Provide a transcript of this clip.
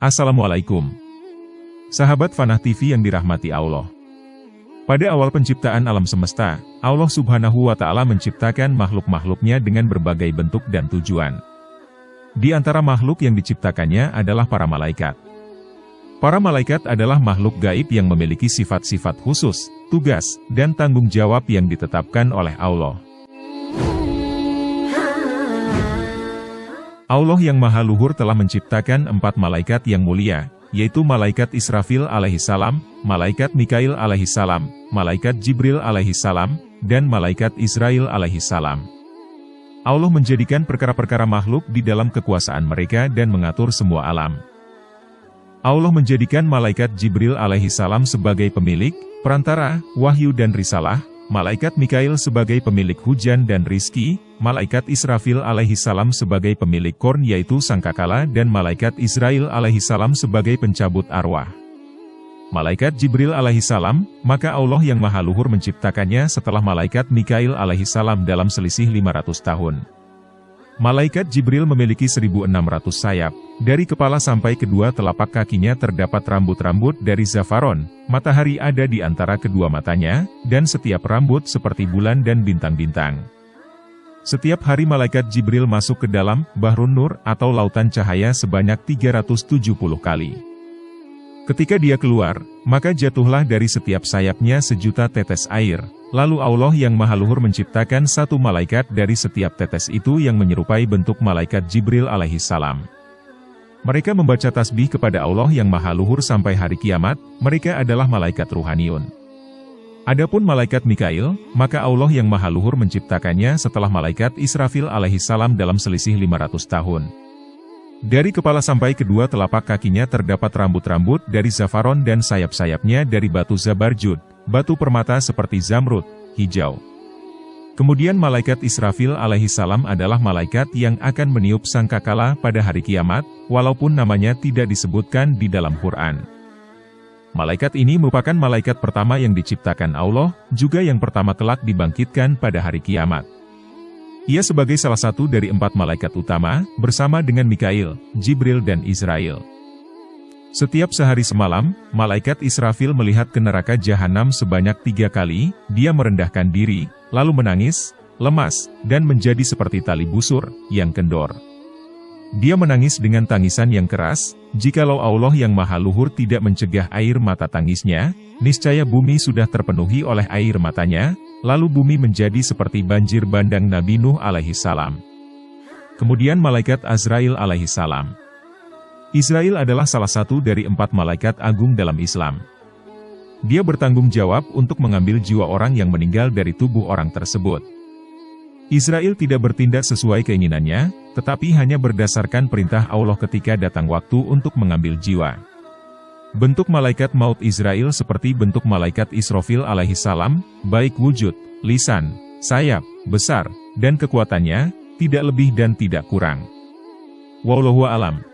Assalamualaikum. Sahabat Fanah TV yang dirahmati Allah. Pada awal penciptaan alam semesta, Allah Subhanahu wa Ta'ala menciptakan makhluk-makhluknya dengan berbagai bentuk dan tujuan. Di antara makhluk yang diciptakannya adalah para malaikat. Para malaikat adalah makhluk gaib yang memiliki sifat-sifat khusus, tugas, dan tanggung jawab yang ditetapkan oleh Allah. Allah yang Maha Luhur telah menciptakan 4 malaikat yang mulia, yaitu Malaikat Israfil alaihissalam, Malaikat Mikail alaihissalam, Malaikat Jibril alaihissalam, dan Malaikat Israel alaihissalam. Allah menjadikan perkara-perkara makhluk di dalam kekuasaan mereka dan mengatur semua alam. Allah menjadikan Malaikat Jibril alaihissalam sebagai pemilik, perantara, wahyu dan risalah, Malaikat Mikail sebagai pemilik hujan dan rizki, Malaikat Israfil alaihissalam sebagai pemilik korn yaitu sangkakala dan Malaikat Israel alaihissalam sebagai pencabut arwah. Malaikat Jibril alaihissalam, maka Allah yang Maha Luhur menciptakannya setelah Malaikat Mikail alaihissalam dalam selisih 500 tahun. Malaikat Jibril memiliki 1.600 sayap, dari kepala sampai kedua telapak kakinya terdapat rambut-rambut dari zafaron, matahari ada di antara kedua matanya, dan setiap rambut seperti bulan dan bintang-bintang. Setiap hari Malaikat Jibril masuk ke dalam Bahrun Nur atau lautan cahaya sebanyak 370 kali. Ketika dia keluar, maka jatuhlah dari setiap sayapnya 1.000.000 tetes air. Lalu Allah yang Maha Luhur menciptakan 1 malaikat dari setiap tetes itu yang menyerupai bentuk Malaikat Jibril alaihissalam. Mereka membaca tasbih kepada Allah yang Maha Luhur sampai hari kiamat, mereka adalah malaikat ruhaniun. Adapun Malaikat Mikail, maka Allah yang Maha Luhur menciptakannya setelah Malaikat Israfil alaihissalam dalam selisih 500 tahun. Dari kepala sampai kedua telapak kakinya terdapat rambut-rambut dari zafaron dan sayap-sayapnya dari batu zabarjud, batu permata seperti zamrud, hijau. Kemudian Malaikat Israfil alaihissalam adalah malaikat yang akan meniup sangkakala pada hari kiamat, walaupun namanya tidak disebutkan di dalam Quran. Malaikat ini merupakan malaikat pertama yang diciptakan Allah, juga yang pertama kelak dibangkitkan pada hari kiamat. Ia sebagai salah satu dari 4 malaikat utama, bersama dengan Mikail, Jibril dan Israel. Setiap sehari semalam, Malaikat Israfil melihat ke neraka Jahanam sebanyak 3 kali, dia merendahkan diri, lalu menangis, lemas, dan menjadi seperti tali busur, yang kendor. Dia menangis dengan tangisan yang keras, jikalau Allah yang Maha Luhur tidak mencegah air mata tangisnya, niscaya bumi sudah terpenuhi oleh air matanya, lalu bumi menjadi seperti banjir bandang Nabi Nuh alaihissalam. Kemudian Malaikat Azrail alaihissalam. Israel adalah salah satu dari 4 malaikat agung dalam Islam. Dia bertanggung jawab untuk mengambil jiwa orang yang meninggal dari tubuh orang tersebut. Israel tidak bertindak sesuai keinginannya, tetapi hanya berdasarkan perintah Allah ketika datang waktu untuk mengambil jiwa. Bentuk malaikat maut Israel seperti bentuk Malaikat Israfil alaihissalam, baik wujud, lisan, sayap, besar, dan kekuatannya, tidak lebih dan tidak kurang. Wallahu a'lam.